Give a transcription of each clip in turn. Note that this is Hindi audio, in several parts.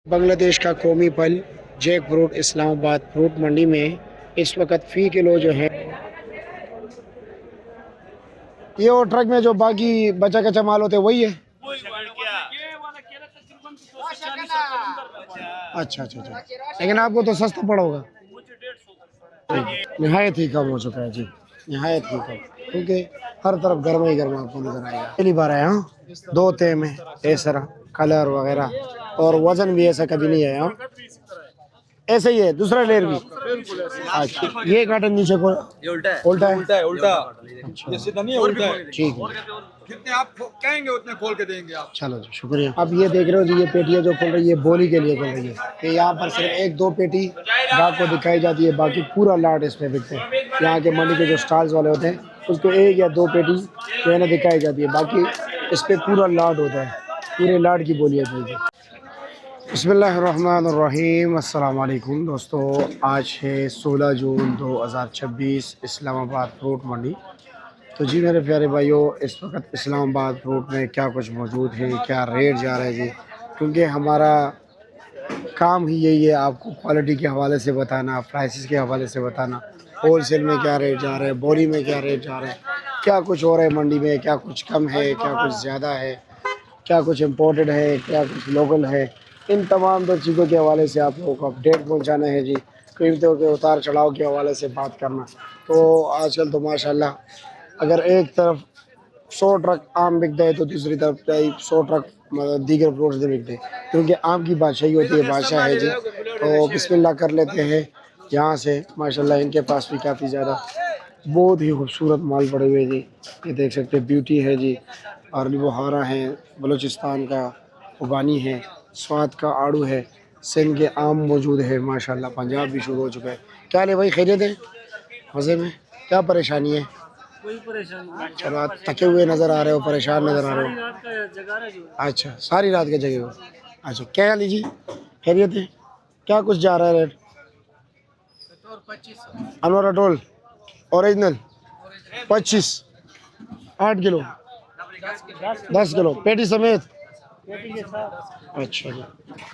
बांग्लादेश का कौमी फल जैक फ्रूट इस्लामाबाद फ्रूट मंडी में इस वक्त फ़ी किलो जो है ये और ट्रक में जो बाकी बचा कच्चा माल होता है वही है। अच्छा अच्छा अच्छा, लेकिन आपको तो सस्ता पड़ा होगा। नहायत ही कम हो चुका है जी, नहायत ही कम, क्योंकि हर तरफ गर्मा ही गर्मा आपको नजर आएगा। पहली बार आया हूँ, दो टे में ऐसा कलर वगैरह, और वजन भी ऐसा कभी नहीं आया। ऐसे ही है दूसरा लेयर भी। अच्छा, ये काटन नीचे को उल्टा है, उल्टा है, उल्टा। अच्छा, ये सीधा नहीं है, उल्टा है। ठीक है, जितने आप कहेंगे उतने खोल के देंगे आप। चलो जी, शुक्रिया। अब ये देख रहे हो जी, ये पेटियां जो खोल रही है बोली के लिए खोल रही है कि यहाँ पर सिर्फ एक दो पेटी ग्राहक को दिखाई जाती है, बाकी पूरा लाट इसमें बिकते हैं। यहाँ के मंडी के जो स्टॉल्स वाले होते हैं उसको एक या दो पेटी जो है ना दिखाई जाती है, बाकी इस पर पूरा लाट होता है, पूरे लाट की बोली होती है। बिस्मिल्लाहिर्रहमानिर्रहीम, अस्सलाम वालेकुम दोस्तों। आज है 16 जून 2026, इस्लामाबाद फ्रूट मंडी। तो जी मेरे प्यारे भाइयों, इस वक्त इस्लामाबाद फ्रूट में क्या कुछ मौजूद है, क्या रेट जा रहा है जी, क्योंकि हमारा काम ही यही है, आपको क्वालिटी के हवाले से बताना, प्राइसेस के हवाले से बताना, होल सेल में क्या रेट जा रहा है, बोरी में क्या रेट जा रहा है, क्या कुछ हो रहा है मंडी में, क्या कुछ कम है, क्या कुछ ज़्यादा है, क्या कुछ इम्पोर्टेड है, क्या कुछ लोकल है। इन तमाम दो चीज़ों के हवाले से आप लोगों को अपडेट पहुंचाना है जी, कीमतों के उतार चढ़ाव के हवाले से बात करना। तो आजकल तो माशाल्लाह, अगर एक तरफ 100 ट्रक आम बिकता है तो दूसरी तरफ 100 ट्रक दीगर फ्रूट्स से बिकते हैं, क्योंकि आम की बादशाही होती है, बादशाह है जी। तो बिस्मिल्लाह कर लेते हैं यहाँ से। माशाल्लाह इनके पास भी काफ़ी ज़्यादा बहुत ही खूबसूरत माल पड़े हुए जी, ये देख सकते हैं, ब्यूटी है जी, अरली बुहारा है, बलूचिस्तान का उबानी है, स्वाद का आड़ू है, सिंध के आम मौजूद है माशाल्लाह, पंजाब भी शुरू हो चुका है। क्या ले भाई, खैरियत है, मज़े में, क्या परेशानी है? कोई परेशानी नहीं। चलो, आप थके हुए नज़र आ रहे हो, परेशान नज़र आ रहे हो। अच्छा, सारी रात के जगह हो। अच्छा, क्या लीजिए, खैरियत है, क्या कुछ जा रहा है rate? Anwar atoll original 25, 8 kilo, 10 kilo पेटी समेत। अच्छा जी,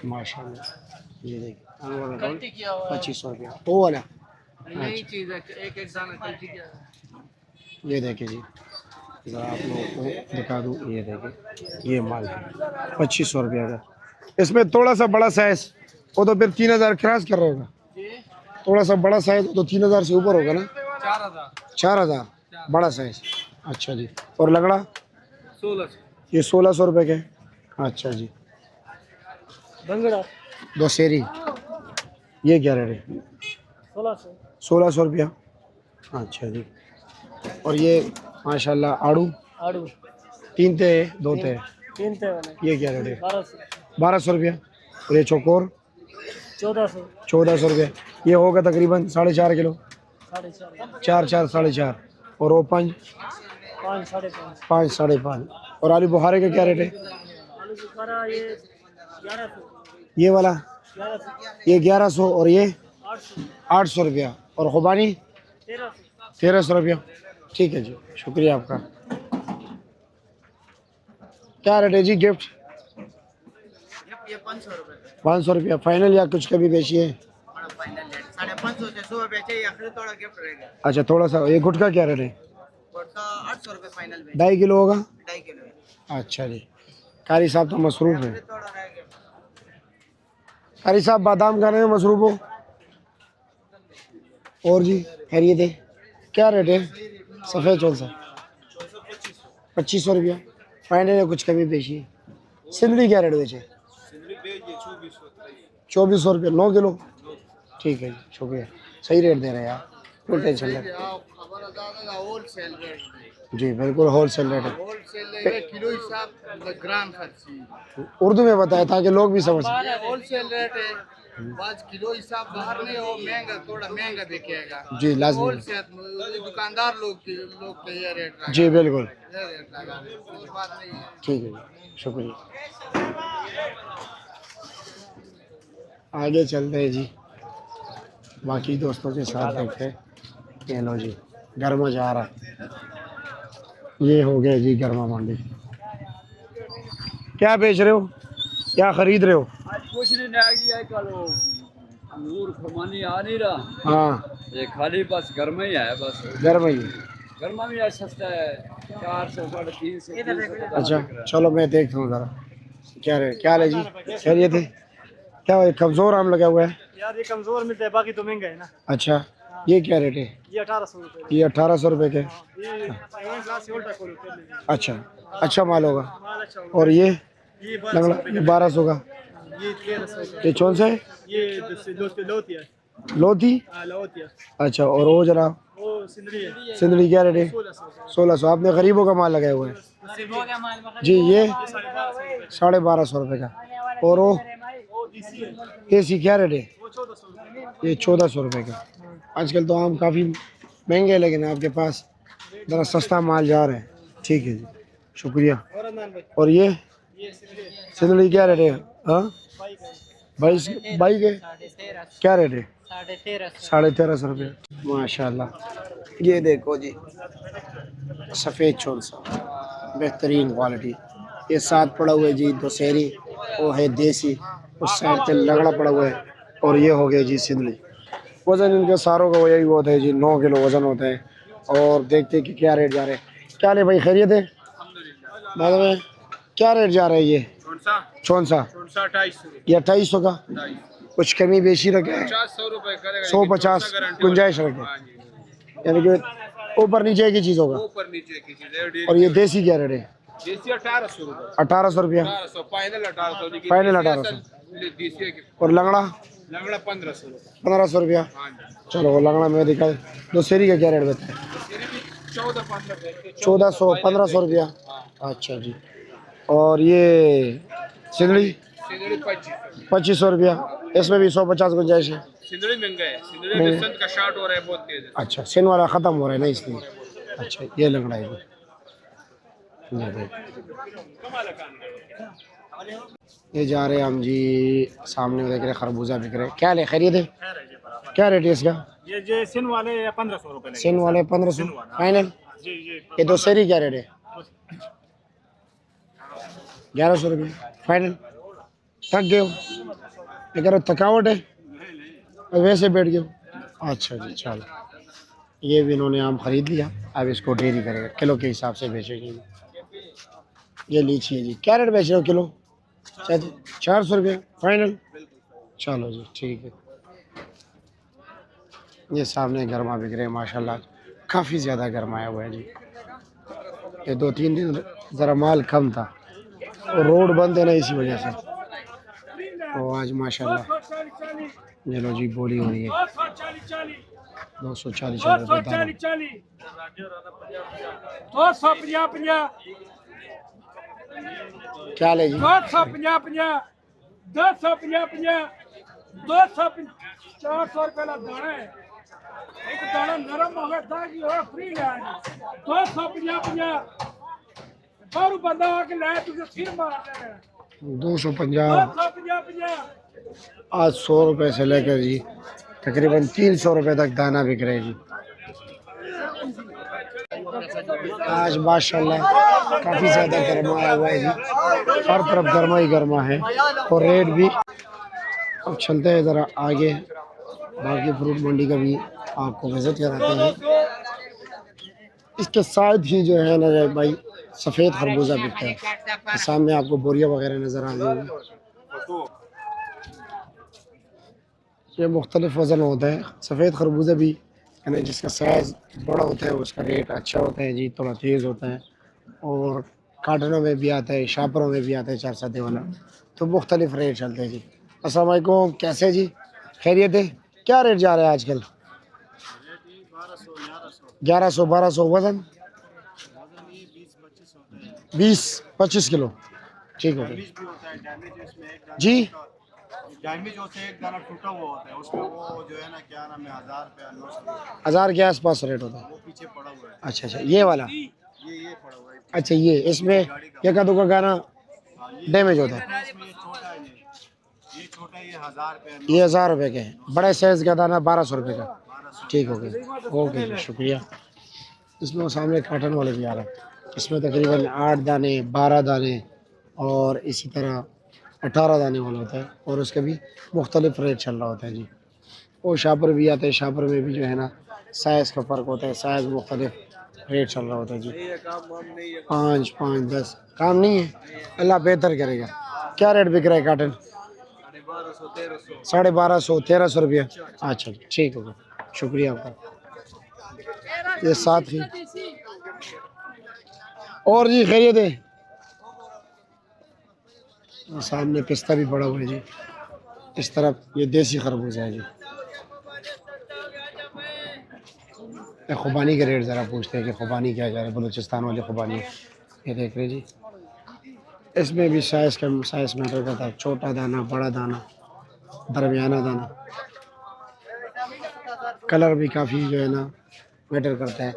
माशाल्लाह। ये देखिए अनवर अटोल 2500 रुपया, वो वाला। अच्छा, ये देखिए जी, ज़रा आप लोगों को दिखा दूँ, ये देखिए ये माल है 2500 रुपया का। इसमें थोड़ा सा बड़ा साइज़ वो तो फिर 3000 क्रॉस कर रहा होगा, थोड़ा सा बड़ा साइज़ तो 3000 से ऊपर होगा ना। 4000 बड़ा साइज़। अच्छा जी, और लगड़ा 1600। ये 1600 रुपये के। अच्छा जी, दशहरी ये क्या रेट है? 1600 रुपया। अच्छा जी, और ये माशाल्लाह आड़ू आड़ू तीन थे, दो थे, तीन थे वाले ये क्या रेट है? 1200। 1200 रुपया। और ये चौकोर 1400। 1400 रुपये। ये होगा तकरीबन 4.5 किलो, 4.5। 4 4 4.5। और वो 5 5 5.5। 5 5.5। और आलू बुखारे का क्या रेट है? आलू बुखारा ये 1100। ये वाला 1100। ये 1100, और ये 800। 800 रुपया, और खुबानी 1300। 1300 रुपया। ठीक है जी, शुक्रिया आपका। क्या रेट है जी गिफ्ट? ये 500 रुपए। 500 रुपया फाइनल, या कुछ कभी बेची है? 550 से 100 बेचे या फिर थोड़ा गिफ्ट रहेगा। अच्छा, थोड़ा सा। ये गुटका क्या रेट है? गुटका 800 रुपए फाइनल में। 2.5 किलो होगा। 2.5 किलो। अच्छा जी, कारी साहब तो मसरूफ़ है। थोड़ा रहेगा। कारी साहब बादाम खाने में मसरूफ़ हो। और जी खैरियत है, क्या रेट है सफ़ेद चौल सा? 2500 रुपया फाइनल है, कुछ कमी पेशी है। सिंदरी क्या रेट बेचे? 2400 रुपये 9 किलो। ठीक है जी, शुक्रिया, सही रेट दे रहे हैं आप, कोई टेंशन नहीं। जी बिल्कुल होल सेल रेट है, किलो हिसाब ग्राम खर्ची। उर्दू में बताया ताकि लोग भी समझ सकें। होल सेल रेट है, 5 किलो हिसाब बाहर नहीं हो, महंगा थोड़ा महंगा बिकेगा। जी लाजमी, होल सेल दुकानदार लोग के ये रेट लगा। जी बिल्कुल, ये रेट लगा, कोई बात नहीं है। ठीक है जी, शुक्रिया। आगे चलते हैं जी, बाकी दोस्तों के साथ देखते हैं। ये लो जी, गर्मा जा रहा है, ये हो गया जी गर्मा मंडी। क्या बेच रहे हो, क्या खरीद रहे हो? कुछ नहीं नया किया कलो अंगूर खुरमानी आ नहीं रहा। हाँ ये खाली बस गर्म ही है बस। घर में ही। गर्मा भी है सस्ता है 400 350 अच्छा चलो मैं देखता हूँ ज़रा क्या है जी खैरियत है क्या है कमज़ोर आम लगा हुआ है यार ये कमजोर मिलता है, बाकी तो महंगा है ना। अच्छा ये क्या रेट है ये 1800 रुपये। ये 1800 रुपये के ये क्लास से उल्टा खोलो कर लीजिए। अच्छा अच्छा माल होगा माल अच्छा होगा। और ये ये 1200 लंगड़ा रुपये का। 1200 का ये 1300 का। ये कौन सा है ये लोतिया है। लोधी लोतिया। अच्छा और वो जरा वो सिंदड़ी है। सिंदड़ी क्या रेट है 1600 का। 1600 आपने गरीबों का माल लगाया हुआ है जी ये 1250 रुपये का और वो वो देसी है। देसी क्या रेट है वो 1400 रुपये। ये 1400 रुपये का आजकल तो आम काफ़ी महंगे हैं लेकिन आपके पास ज़रा सस्ता माल जा रहा है ठीक है जी शुक्रिया और अदनान भाई और ये ये सिंदड़ी है। सिंदड़ी क्या रेट है हाँ बाइक है। 22 के क्या रेट है 1350 रुपये 1350। माशाल्लाह ये देखो जी सफ़ेद चौंसा बेहतरीन क्वालिटी ये साथ पड़ा हुआ है जी दशहरी वो है देसी उस साइड पे लगड़ा पड़ा हुआ है और ये हो गया जी सिंदड़ी वज़न इनके सारों का यही होता है जी 9 किलो वज़न होता है और देखते हैं कि क्या रेट जा रहे हैं क्या ले भाई खैरियत है बाद में क्या रेट जा रहा है ये चौंसा ये 2800 का कुछ कमी बेशी रखे 150 गुंजाइश रखे यानी कि ऊपर नीचे की चीज़ होगा ऊपर नीचे की चीज और ये देसी क्या रेट है देसी 1800 रुपए 1800 रुपया 1800 फाइनल 1800 लेकिन फाइनल देसी 1800 असल देसी की और लंगड़ा लंगड़ा 1500 रुपए 1500 रुपया हाँ जी चलो वो लंगड़ा मैं दिखा दो सेरी का क्या रेट बताए तेरे भी 14-15 रुपए 1400 1500 रुपया अच्छा जी और ये सिंदड़ी सिंदड़ी 2500 रुपया इसमें भी 150 गुंजाइश है सिंदड़ी महंगा है सिंदड़ी बेसन का शार्ट हो रहा है बहुत तेज है अच्छा सिन वाला ख़त्म हो रहा है ना इसलिए अच्छा ये लंगड़ा है ये देख। ये जा रहे हैं हम जी सामने देख रहे खरबूजा बिक रहे क्या ले खरीद है क्या रेट है इसका ये जो सिन वाले 1500 रुपये लगे। सिन वाले 1500 फाइनल जी ये दो सेरी क्या रेट है 1100 रुपये फाइनल थक गए हो अगर थकावट है वैसे बैठ गए हो अच्छा जी चलो ये भी इन्होंने आम खरीद लिया अब इसको डेरी करेगा किलो के हिसाब से बेचेंगे ये लीची है जी क्या रेट बेच रहे हो किलो 400 रुपये फाइनल चलो जी ठीक है ये सामने गर्मा बिक रहे हैं माशाल्लाह काफ़ी ज़्यादा गर्माया हुआ है जी ये 2-3 दिन ज़रा माल कम था और रोड बंद है ना इसी वजह से तो आज माशाल्लाह चलो जी बोली हो रही है 240 रुपये दाना। 250 क्या ले जी 250 250 250 400 रुपये का दाना है। एक दाना नरम होगा ताकि हो फ्री है 250 बारू बंदा आके लाए तुझे सिर मार देना 250 250 आज 100 रुपये से लेकर जी तकरीबन 300 रुपये तक दाना बिक रहे जी आज माशाल्लाह काफ़ी ज़्यादा गर्मा आया हुआ है जी हर तरफ गर्मा ही गर्मा है और रेट भी अब चलते हैं ज़रा आगे बाकी फ्रूट मंडी का भी आपको विज़िट कराते हैं इसके साथ ही जो है ना भाई सफ़ेद खरबूजा बिकता है सामने आपको बोरिया वगैरह नज़र आ जाएगी ये मुख्तलिफ वज़न होता है सफ़ेद खरबूजा भी यानी जिसका साइज़ बड़ा होता है उसका रेट अच्छा होता है जी थोड़ा तेज़ होता है और कार्टनों में भी आता है शापरों में भी आता है 4 सदे वाला तो मुख्तलिफ रेट चलते हैं जी अस्सलाम वालेकुम कैसे जी खैरियत है क्या रेट जा रहा है आजकल 1100-1200 वज़न 20-25 किलो ठीक हो गया जी डैमेज होता है एक दाना टूटा हुआ होता है उसमें वो जो है ना क्या नाम है 1000 रुपया 1000 के आसपास रेट होता है वो पीछे पड़ा हुआ है अच्छा अच्छा ये वाला ये पड़ा हुआ है अच्छा ये इसमें एक आधो का गाना डैमेज होता है इसमें ये छोटा है ये छोटा ये 1000 रुपया ये 1000 रुपये के हैं बड़े साइज़ का दाना 1200 रुपये का ठीक हो गया ओके जी शुक्रिया इसमें वो सामने काटन वाले भी आ रहे हैं इसमें तकरीबन 8 दाने 12 दाने और इसी तरह 18 दाने वाला होता है और उसका भी मुख्तलिफ रेट चल रहा होता है जी। और शापर भी आते हैं, शापर में भी जो है ना साइज़ का फ़र्क होता है, साइज़ मुख्तलिफ रेट चल रहा होता है जी। 5 5 10 काम नहीं है, अल्लाह बेहतर करेगा। क्या रेट बिक रहा है काटन? 1250 1300 रुपया। अच्छा जी, ठीक होगा, शुक्रिया आपका। ये साथ ही और जी खैरियत है? सामने पिस्ता भी पड़ा हुआ है जी, इस तरफ ये देसी खरबूजा है जी। खुबानी के रेट ज़रा पूछते हैं कि खुबानी क्या जा रहा है, बलूचिस्तान वाली खुबानी। ये देख रहे जी, इसमें भी साइज़ का साइज़ मैटर करता है, छोटा दाना, बड़ा दाना, दरमियाना दाना, कलर भी काफ़ी जो है ना मैटर करता है।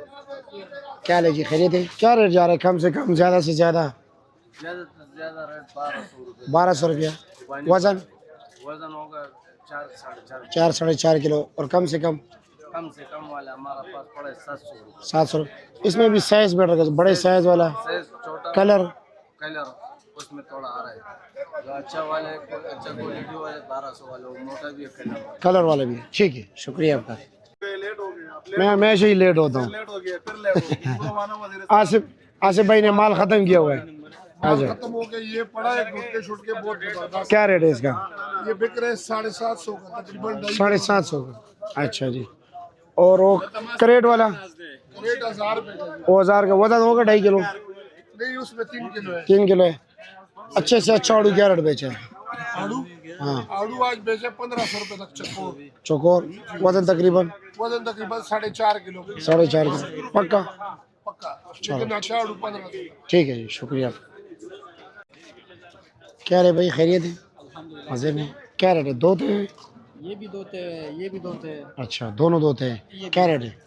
क्या ले जी, खरीद है? क्या रेट जा रहा है कम से कम, ज़्यादा से ज़्यादा? 1200 रुपया। वज़न होगा 4 साढ़े 4 किलो। और कम से कम वाला हमारा पास पड़ा है 700 700। इसमें भी साइज़ मैटर करता है, बड़े साइज़ वाला, छोटा कलर उसमें थोड़ा आ रहा है। जो अच्छा वाले अच्छा क्वालिटी वाले 1200 वाले, वो मोटा भी है, कलर वाला भी है। ठीक है, शुक्रिया आपका। मैं हमेशा ही लेट होता हूँ। आसिफ भाई ने माल ख़त्म किया हुआ है। अच्छा, खत्म हो गया, ये पड़ा है गुटके शुटके बहुत जबरदस्त। क्या रेट है इसका? ये बिक रहे 750 का तकरीबन 750 का। अच्छा जी। और वो करेट वाला रेट 1000 रुपए का जी। वो 1000 का। वजन होगा 2.5 किलो? नहीं, उसमें 3 किलो है। 3 किलो है। अच्छे से अच्छा आड़ू क्या रेट बेचा है? आड़ू हाँ, आड़ू आज बेचे 1500 रुपए तक चक्कोर। चौकोर वजन तकरीबन वजन तकरीबन 4.5 किलो 4.5 किलो पक्का। पक्का। लेकिन अच्छा आड़ू 1500। ठीक है जी, शुक्रिया। क्या रे भाई, खैरियत है? मज़े में। क्या रेट है? दो थे? ये भी दो थे, ये भी दो थे। अच्छा, दोनों दो थे। क्या रेट है?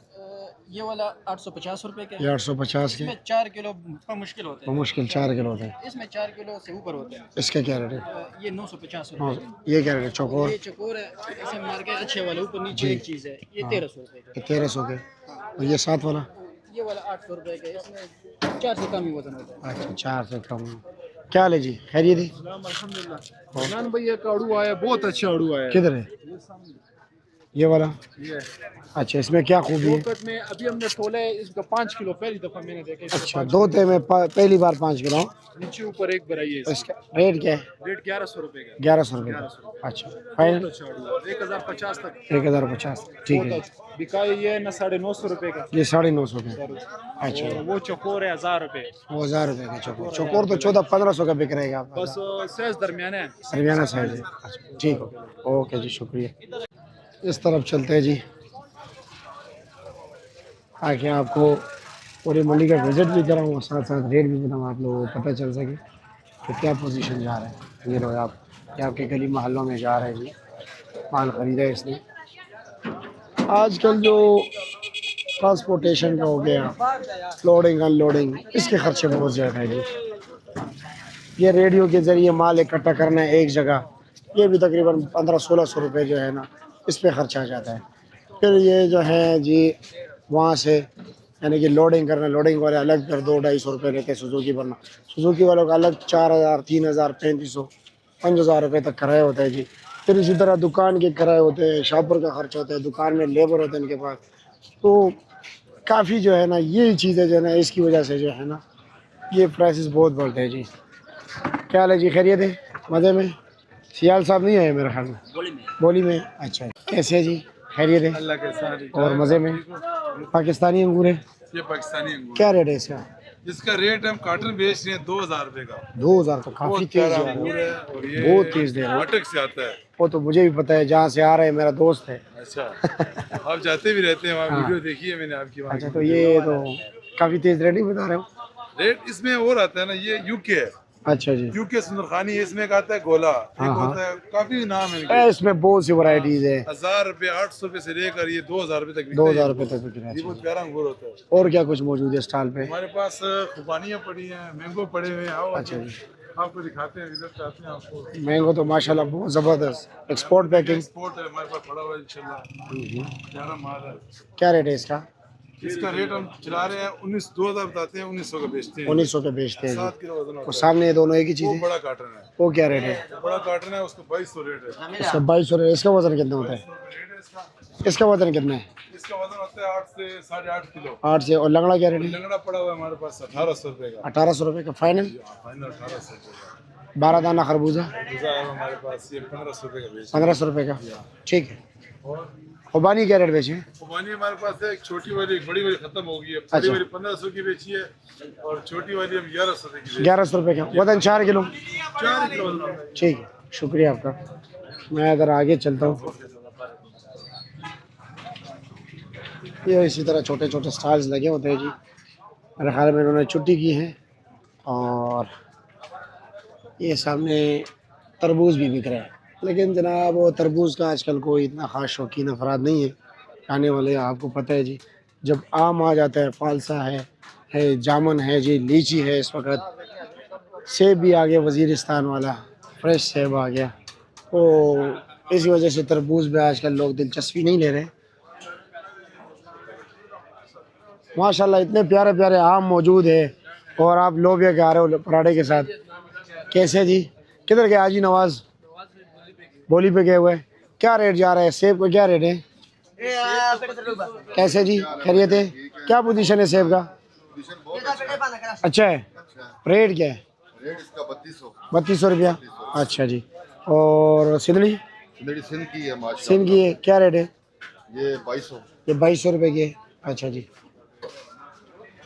ये वाला 850 रुपए के। ये 850 के। इसमें 4 किलो पर मुश्किल होते हैं। मुश्किल 4 किलो होते हैं। इसमें 4 किलो से ऊपर होते हैं। इसका क्या रेट है? ये 950 हाँ, रुपए। ये क्या रेट है? चौकोर? ये चकोर है, इसे मार के अच्छे वाले ऊपर नीचे एक चीज़ है, ये 1300 रुपए का। 1300 के। और ये साथ वाला? ये वाला 800 रुपए का, इसमें 4 से कम ही वजन होता है। अच्छा, 4 से कम। क्या ले जी, खैरियत है? अल्हम्दुलिल्लाह भाई, ये आड़ू आया, बहुत अच्छा आड़ू आया। किधर है ये वाला? ये अच्छा, इसमें क्या खूबी है? वक्त में अभी हमने तोला है इसका 5 किलो, पहली दफा मैंने देखा। अच्छा, दो थे में पहली बार 5 किलो। नीचे ऊपर एक बराई है। इसका रेट क्या है? रेट 1100 रुपए का। 1100 रुपये का। अच्छा, फाइनल 1050 तक 1050। ठीक है। बिका ये ना 950 रुपए का। ये 950 का। अच्छा, और वो चकोर है 1000 रुपए। वो 1000 रुपये का चौकोर। चौकोर तो 1400-1500 का बिक रहेगा आपका। बस साइज दरमियाना है। दरमियाना साइज है। अच्छा, ठीक हो, ओके जी, शुक्रिया। इस तरफ चलते हैं जी, ताकि आपको पूरी मंडी का विजिट भी कराऊँ और साथ साथ रेट भी बताऊँ, आप लोगों को पता चल सके कि क्या पोजीशन जा रहा है। ये लोग आप ये आपके गली मोहल्लों में जा रहे हैं जी, माल ख़रीदा है इसने। आजकल जो ट्रांसपोर्टेशन का हो गया, लोडिंग अनलोडिंग, इसके खर्चे बहुत ज़्यादा है जी। ये रेडियो के ज़रिए माल इकट्ठा करना है एक जगह, ये भी तकरीबन 1500-1600 रुपये जो है ना इस पे खर्चा आ जाता है। फिर ये जो है जी वहाँ से यानी कि लोडिंग करना, लोडिंग वाले अलग फिर 200-250 रुपये लेते हैं सुजुकी वरना सुजुकी वालों का अलग 4000 3000 3500 5000 रुपये तक किराया होता है जी। फिर इसी तरह दुकान के किराए होते हैं, शॉपर का खर्चा होता है, दुकान में लेबर होते हैं इनके पास। तो काफ़ी जो है ना ये चीज़ें जो है ना इसकी वजह से जो है ना ये प्राइसेस बहुत बढ़ते हैं जी। क्या हाल है जी, खैरियत है? मज़े में? सियाल साहब नहीं आए मेरे ख्याल में? बोली में। अच्छा, कैसे है जी, खैरियत है? अल्लाह के साथ और मज़े में? पाकिस्तानी अंगूर है? ये पाकिस्तानी अंगूर। क्या रेट है इसका? इसका रेट हम कार्टन बेच रहे हैं 2000 रुपए का। 2000 तो काफ़ी तेज़ जा रहा अंगूर है, है और ये बहुत तेज़ दे रहा है। अटक से आता है। वो तो मुझे भी पता है, जहाँ से आ रहे हैं मेरा दोस्त है। अच्छा, आप जाते भी रहते हैं वहाँ, वीडियो देखी है मैंने आपकी वहाँ अच्छा, की। तो ये तो काफ़ी तेज़ रेट ही बता रहे हो। रेट इसमें और आता है ना, ये यूके है, अच्छा जी। यूके सुंदरखानी है, इसमें एक आता है गोला, एक हाँ, हाँ। होता है, काफी नाम है इनके। इसमें बहुत सी वैरायटीज़ है। 1000 रुपए 800 रुपए से लेकर ये 2000 रुपए तक बिकता है। 2000 रुपये तक बिक रहा ये है। बहुत प्यारा अंगूर होता है। और क्या कुछ मौजूद है स्टॉल पे? हमारे पास खुबानियाँ पड़ी हैं, मैंगो पड़े हुए हैं। आओ अच्छा जी। आपको दिखाते हैं, विजिट कराते हैं आपको। मैंगो तो माशाल्लाह बहुत ज़बरदस्त एक्सपोर्ट पैकिंग। एक्सपोर्ट है हमारे पास पड़ा हुआ है इंशाल्लाह, प्यारा माल है। क्या रेट है इसका? इसका रेट हम चला रहे हैं 2000 बताते हैं, 1900 का बेचते हैं। 1900 के बेचते हैं 7 जी। किलो वजन और होता है। सामने ये दोनों एक ही चीज़ वो है। बड़ा कार्टन है, वो क्या रेट है? बड़ा कार्टन है, उसका 2200 रेट है। इसका 2200 इसका वजन कितना होता है? रेट है इसका। इसका वजन कितना है? इसका वजन होता है 8 से 8.5 किलो। 8 से। और लंगड़ा क्या रेट है? लंगड़ा पड़ा हुआ है हमारे पास 1800 रुपए का। 1800 रुपये का फाइनल। फाइनल 1800 रुपए का। 12 दाना खरबूजा दूसरा है हमारे पास ये 1500 रुपए का बेच। 1500 रुपये का, ठीक है। और खुबानी क्या रेट बेचे? खुबानी हमारे पास है, एक छोटी वाली, एक बड़ी वाली खत्म हो गई है। बड़ी वाली 1500 की बेची है और छोटी वाली हम 1100 की बेची। 1100 रुपये का वजन 4 किलो, 4 किलो वजन है। ठीक है। शुक्रिया आपका। मैं अगर आगे चलता हूँ, ये इसी तरह छोटे छोटे स्टॉल्स लगे होते हैं जी। मेरे ख्याल में इन्होंने छुट्टी की है। और ये सामने तरबूज भी बिक रहा है, लेकिन जनाब वो तरबूज का आजकल कोई इतना ख़ास शौकीन अफराद नहीं है खाने वाले। आपको पता है जी, जब आम आ जाता है, फालसा है जामुन है जी, लीची है, इस वक्त सेब भी आ गया, वज़ीरिस्तान वाला फ्रेश सेब आ गया। तो इसी वजह से तरबूज में आजकल लोग दिलचस्पी नहीं ले रहे। माशाल्लाह इतने प्यारे प्यारे आम मौजूद है। और आप लोबिया खा रहे हो पराठे के साथ, कैसे जी? किधर गए हाजी नवाज? बोली पे गए हुए। क्या रेट जा रहा है सेब का? क्या रेट है? कैसे जी? खैरियत है? क्या पोजीशन है सेब का? अच्छा है। रेट क्या है? रेट इसका 3200 रुपया। अच्छा जी। और सिंधड़ी? सिंध की है माशाल्लाह। सिंध की है, क्या रेट है? ये 2200। ये 2200 रुपये की है। अच्छा जी।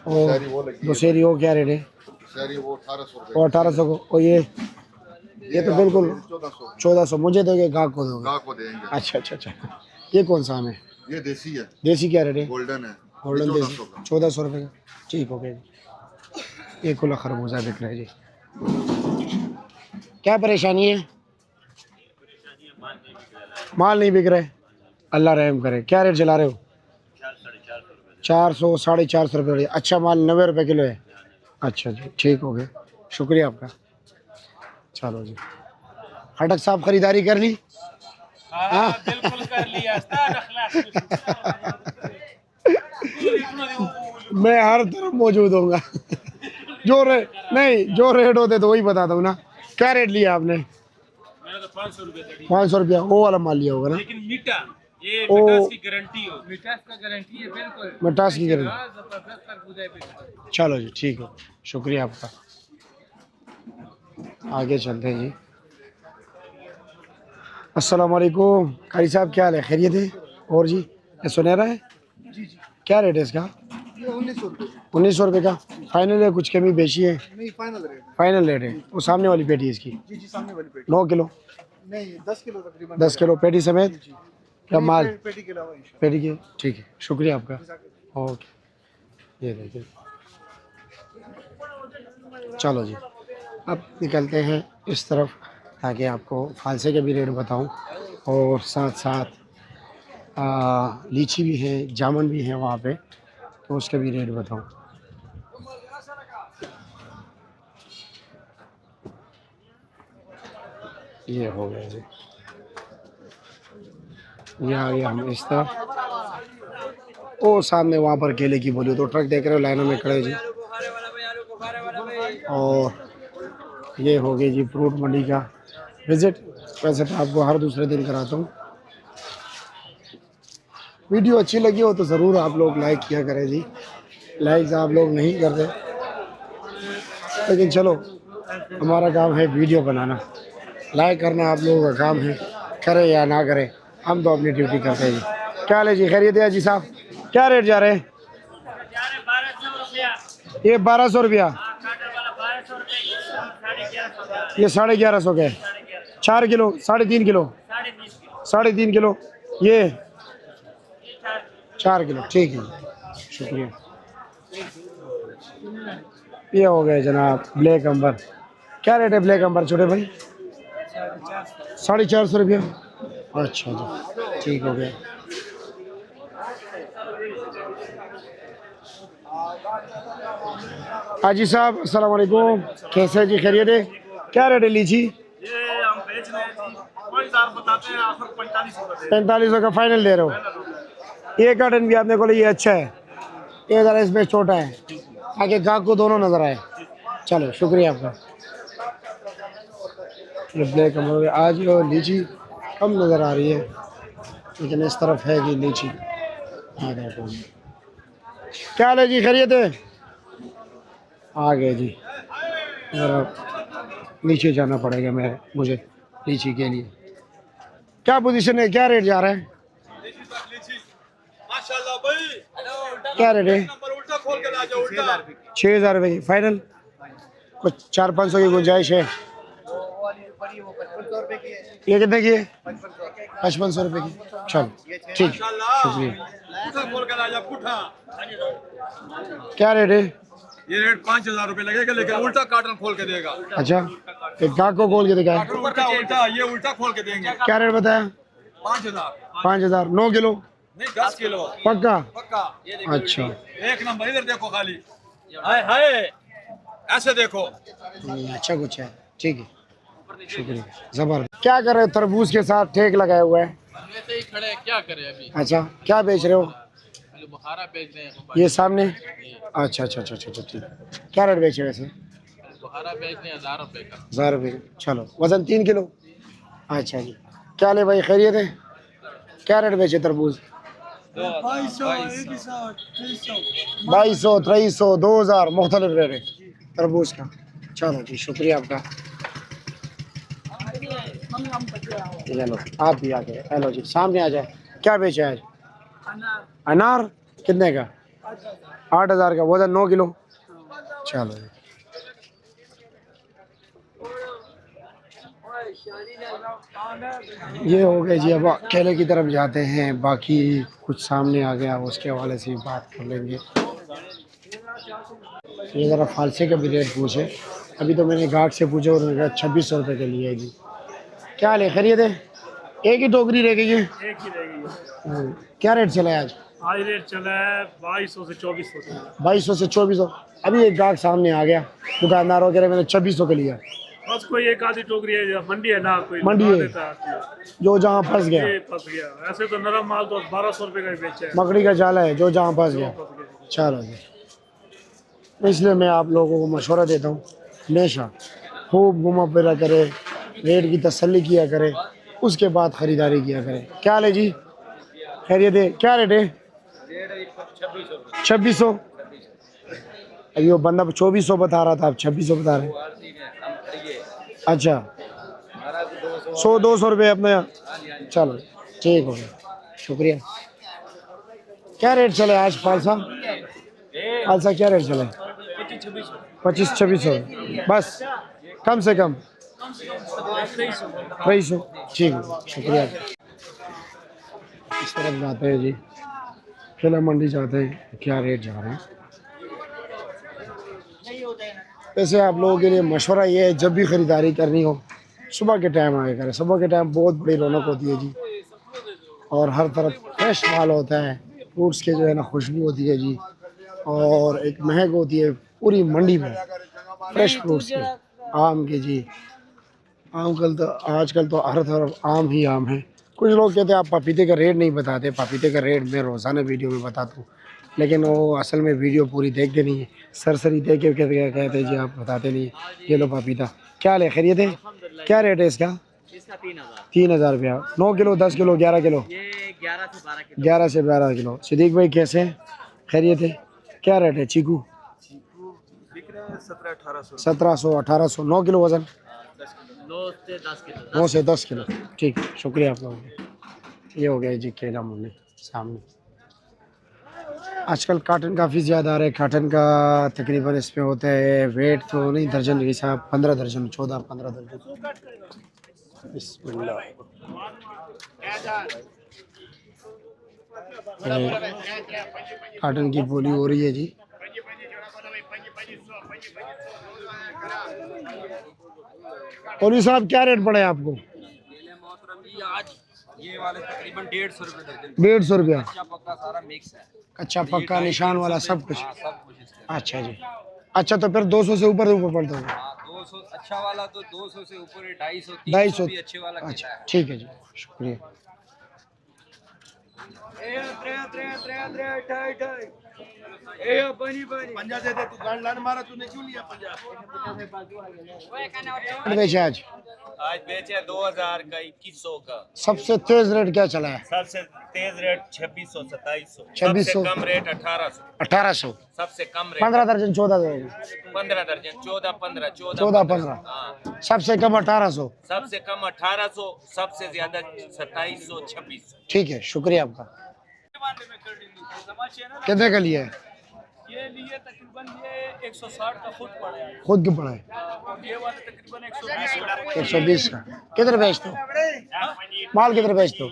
और शहरी वो लगी है। दुशहरी वो क्या रेट है? शहरी वो 1800 रुपए। और 1800 को। और ये तो बिल्कुल 1400 1400 मुझे दोगे, गाहक को दोगे? गाहक को देंगे। अच्छा अच्छा अच्छा। ये कौन सा आम है? ये देसी है, देसी क्या रेट है? गोल्डन है। गोल्डन ये देसी 1400 का। 1400 रुपये का, ठीक हो गया जी। ये खुला खरबूजा बिक रहा है जी। क्या परेशानी है? माल नहीं बिक रहे, अल्लाह रहम करे। क्या रेट चला रहे हो? 400 450 रुपये। अच्छा माल 90 रुपये किलो है। अच्छा जी, ठीक हो गया, शुक्रिया आपका। चलो जी, खटक साहब खरीदारी कर ली? हाँ बिल्कुल कर लिया। मैं हर तरफ मौजूद होऊंगा। जो रेट नहीं, जो रेट होते तो वही बताता हूँ ना। क्या रेट लिया आपने? मैंने तो 500 रुपये 500 रुपया। वो वाला माल लिया होगा ना? लेकिन मीठा, ये ओ। मिठास की गारंटी हो। मिठास का गारंटी है बिल्कुल। मिठास की गारंटी। जबरदस्त खरबूजा है बिल्कुल। चलो जी, ठीक है, शुक्रिया आपका। आगे चलते हैं जी। अस्सलाम वालेकुम कारी साहब, क्या हाल है? खैरियत है? और जी ये सुनहरा है? क्या रेट है इसका? 1900 रुपये का। फाइनल है, कुछ कमी बेची है? नहीं, फाइनल रेट। फाइनल रेट है। वो सामने वाली पेटी है इसकी? जी सामने वाली पेटी। 9 किलो? नहीं, 10 किलो तकरीबन। 10 किलो पेटी समेत? क्या माल? पेटी के अलावा इंशाल्लाह। पेटी के, ठीक है, शुक्रिया आपका। ओके, ये देखिए। चलो जी, अब निकलते हैं इस तरफ ताकि आपको फालसे के भी रेट बताऊं और साथ साथ लीची भी है, जामुन भी है वहाँ पे, तो उसके भी रेट बताऊं। ये हो गया जी, ये आ गया हम इस तरफ। ओ सामने वहाँ पर केले की बोली, तो ट्रक देख रहे हो लाइनों में खड़े जी। और ये हो गई जी फ्रूट मंडी का विज़िट। वैसे तो आपको हर दूसरे दिन कराता हूँ। वीडियो अच्छी लगी हो तो ज़रूर आप लोग लाइक किया करें जी। लाइक आप लोग नहीं करते, लेकिन चलो हमारा काम है वीडियो बनाना, लाइक करना आप लोगों का काम है, करें या ना करें, हम तो अपनी ड्यूटी करते हैं जी। क्या हाल है जी? खैरियत है जी साहब? क्या रेट जा रहे हैं? ये 1200 रुपया। ये 1150 के 4 किलो, 3.5 किलो, 3.5 किलो, ये 4 किलो, ठीक है, शुक्रिया। ये हो गए जनाब ब्लैक अंबर। क्या रेट है ब्लैक अंबर छोटे भाई? 450 रुपया। अच्छा जी, ठीक हो गया। हाजी साहब अस्सलाम वालेकुम, कैसे हैं जी? खैरियत है? क्या रेट है लीची? ये हम बेच रहे हैं जी, कोई दाम बताते हैं, आखिर 4500 का 4500 का फाइनल दे रहे हो? ये कार्टन भी आपने को ये अच्छा है, ये ज़रा इसमें छोटा है ताकि गाहक को दोनों नज़र आए। चलो शुक्रिया आपका। ये ब्लैक अमरूद आज ये लीची कम नज़र आ रही है, लेकिन इस तरफ है कि लीची। हाँ देखो क्या हाल है जी, खैरियत है? आ गए जी, ज़रा नीचे जाना पड़ेगा मुझे लीची के लिए। क्या पोजीशन है, क्या रेट जा रहा है? माशाल्लाह भाई, क्या रेट है? नंबर उल्टा खोल के ला जाओ, उल्टा 6,000 रुपये की फाइनल, कुछ 400-500 की गुंजाइश है। ये कितने की है? 5500 रुपये की। चलो ठीक, शुक्रिया। पुठा खोल के ला जाओ, पुठा। क्या रेट है? ये रेट 5000 रुपए लगेगा, लेकिन उल्टा कार्टन खोल के देगा। अच्छा, एक गाहक को खोल के दिखाए। उल्टा उल्टा ये उल्टा खोल के देंगे। क्या रेट बताया? 5000 5,000। 9 किलो नहीं, 10 किलो पक्का? पक्का। अच्छा, एक नंबर, इधर देखो खाली, हाय हाय ऐसे देखो। अच्छा कुछ है, ठीक है, शुक्रिया। जबरदस्त। क्या कर रहे हो? तरबूज के साथ ठेक लगाया हुआ है। वैसे ही खड़े हैं, क्या करें अभी? अच्छा, क्या बेच रहे हो? आलू बुखारा बेच रहे हैं, ये सामने? अच्छा अच्छा अच्छा अच्छा ठीक। क्या रेट बेचे वैसे? बुखारा बेच रहे हैं 1000 रुपए का। 1000 रुपये। चलो, वजन 3 किलो। अच्छा जी, क्या ले भाई, खैरियत है? क्या रेट बेचे तरबूज? 2200, 2300, 2000 मुख्तलिफ रेट है तरबूज का। चलो जी, शुक्रिया आपका। चलो आप भी आ गए। हेलो जी, सामने आ जाए। क्या बेचे आज? अनार कितने का? 8000 का, वजन 9 किलो। चलो जी, ये हो गए जी। अब केले की तरफ जाते हैं, बाकी कुछ सामने आ गया उसके हवाले से बात कर लेंगे। ये ज़रा फालसे का भी रेट पूछे। अभी तो मैंने गाहक से पूछा, उन्होंने कहा 2600 रुपये के लिए जी। क्या हाल है, खैरियत है? एक ही टोकरी रह गई है? एक ही रहेगी। क्या रेट चला है आज? आज रेट चला है 2200 से 2400 तक। 2200 से 2400। अभी एक गाहक सामने आ गया, दुकानदार वगैरह, मैंने 2600 के लिया। बस कोई एक आधी टोकरी है, मंडी है ना, कोई मंडी लगा है। देता है। जो जहाँ फंस गया, ये फंस गया। ऐसे तो नरम माल तो 1200 रुपए का ही बेचा है। मकड़ी का जाला है, जो जहाँ फंस गया। फंस गया। चलो जी, इसलिए मैं आप लोगों को मशवरा देता हूँ, हमेशा खूब घुमा फिरा करे, रेट की तसल्ली किया करे, उसके बाद ख़रीदारी किया करे। क्या हाल है जी, खैरियत है? क्या रेट है? 2600। अभी वो बंदा 2400 बता रहा था, आप 2600 बता रहे हैं। अच्छा, 100-200 रुपये अपने यहाँ। चलो ठीक हो गया, शुक्रिया। क्या रेट चले आज फालसा? फालसा क्या रेट चले? 2500 बस, कम से कम 2300। ठीक है, शुक्रिया। इस तरफ जाते हैं जी, केला मंडी जाते हैं, क्या रेट जा रहे हैं। वैसे आप लोगों के लिए मशवरा ये है, जब भी ख़रीदारी करनी हो सुबह के टाइम आया करें। सुबह के टाइम बहुत बड़ी रौनक होती है जी, और हर तरफ फ्रेश माल होता है। फ्रूट्स के जो है ना खुशबू होती है जी, और एक महक होती है पूरी मंडी में फ्रेश फ्रूट्स की। आम के जी, आजकल तो हर तरफ आम ही आम है। कुछ लोग कहते हैं आप पपीते का रेट नहीं बताते। पपीते का रेट मैं रोज़ाना वीडियो में बताता हूँ, लेकिन वो असल में वीडियो पूरी देखते नहीं है, सरसरी देख के कहते हैं जी आप बताते नहीं है। ये लो पपीता। क्या ले, खैरियत है? क्या रेट है इसका? 3000 रुपया। 9 किलो, 10 किलो, 11 किलो? ये 11 से 12 किलो। सिद्दीक भाई कैसे हैं, खैरियत है? क्या रेट है चीकू? 1700, 1800। 9 किलो वज़न? 9 से 10 किलो। ठीक, शुक्रिया आप लोगों का। ये हो गया जी केला मुन्ने सामने। आजकल काटन काफ़ी ज़्यादा आ रहा है। काटन का तकरीबन इसमें होता है वेट तो नहीं दर्जन के हिसाब, 15 दर्जन, 14-15 दर्जन। बिस्मिल्लाह। काटन की बोली हो रही है जी। ओली साहब क्या रेट पड़े आपको? आज ये वाले तकरीबन 150 रुपए दर्जन। 150 रुपया। कच्चा पक्का सारा मिक्स है। कच्चा पक्का निशान वाला सब कुछ? सब कुछ इसका। अच्छा जी। अच्छा, तो फिर 200 से ऊपर पड़ता होगा? 200 अच्छा वाला तो 200 से ऊपर है, 250, 250 भी अच्छे वाला अच्छा, है। ठीक है जी, शुक्रिया। पंजा दे दे तू गांड लान मारा तूने क्यों लिया पंजा बेचे आज आज बेचे 2000 का 2100 का। सबसे तेज रेट क्या चला है? सबसे तेज रेट 2600 2700। 2600 सबसे कम रेट 1800। 1800। सबसे कम रेट 15 दर्जन 14 देगा। 15 दर्जन 14 15 14 15। हाँ। सबसे कम 1800। सबसे कम 1800, सबसे ज्यादा 2700 2600। ठीक है, शुक्रिया आपका। कितने का लिया है? ये लिए तकरीबन ये 160 का खुद पड़ा है, खुद क्यों पड़ा है? और ये वाला तकरीबन 120 का। 120 का। किधर बेचते हो माल? किधर बेचते हो?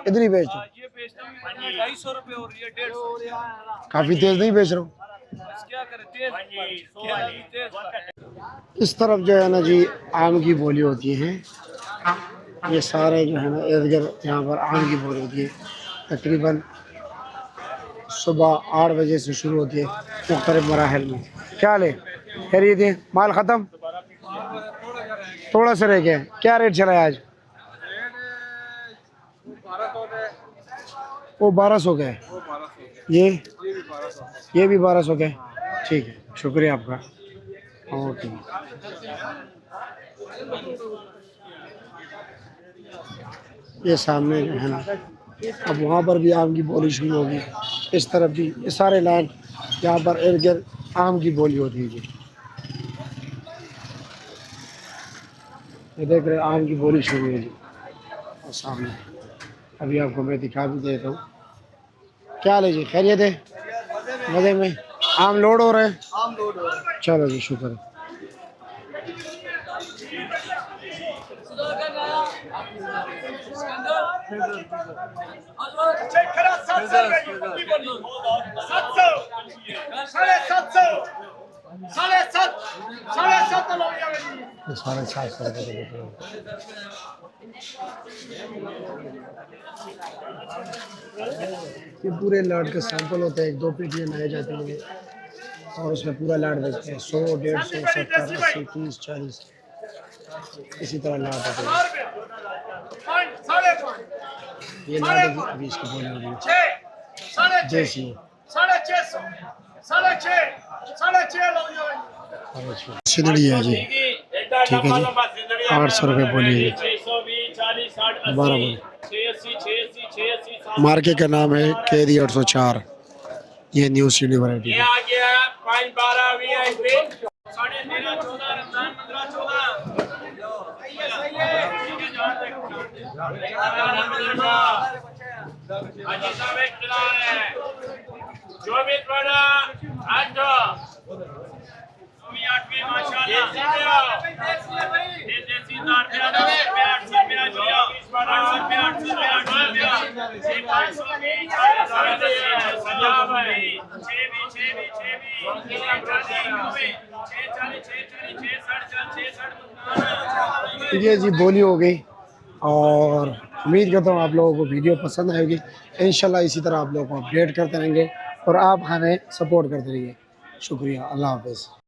इधर ही बेचते हो? ये बेचते हैं 250 रुपए और ये 150। काफी तेज नहीं बेच रहा हूँ। क्या करें, तेज इस तरफ जो है ना जी आम की बोली होती है। ये सारे जो है ना इर्द गिर्द यहाँ पर आम की बोली होती है। तकरीबन सुबह 8 बजे से शुरू होती है मुख्तलिफ मराहल में। क्या ले खैरियत है? माल ख़त्म? थोड़ा सा रह गया। क्या रेट चला है आज? वो 1200 का है। ये भी 1200 का है। ठीक है, शुक्रिया आपका। ओके। ये सामने जो है ना अब वहाँ पर भी आम की बोली शुरू होगी। इस तरफ भी ये सारे लैंड यहाँ पर इर्द गिर्द आम की बोली होती है जी। ये देख रहे आम की बोली शुरू है जी। और सामने अभी आपको मैं दिखा भी देता हूँ। क्या ले जी, खैरियत है? मज़े में? आम लोड हो रहे हैं? आम लोड हो रहा है। चलो जी, शुक्र है। ये 750 रुपये का देख रहे हो। ये पूरे लाट का सैंपल होता है। 1-2 पेटियाँ लाए जाते हैं और उसमें पूरा लाट बेचते हैं। 100 150 70 80 30 40 इसी तरह लाट होते हैं। ये लाट अभी इसकी बोली हो रही है देसी। सिंदड़ी है जी। ठीक है जी, 800 रुपये बोली है। 12 मार्केट का नाम है केदी 804। ये न्यू सिटी वैरायटी है। ये जी बोली हो गई और उम्मीद करता हूँ आप लोगों को वीडियो पसंद आएगी। इंशाल्लाह इसी तरह आप लोगों को अपडेट करते रहेंगे और आप हमें सपोर्ट करते रहिए। शुक्रिया, अल्लाह हाफ़िज़।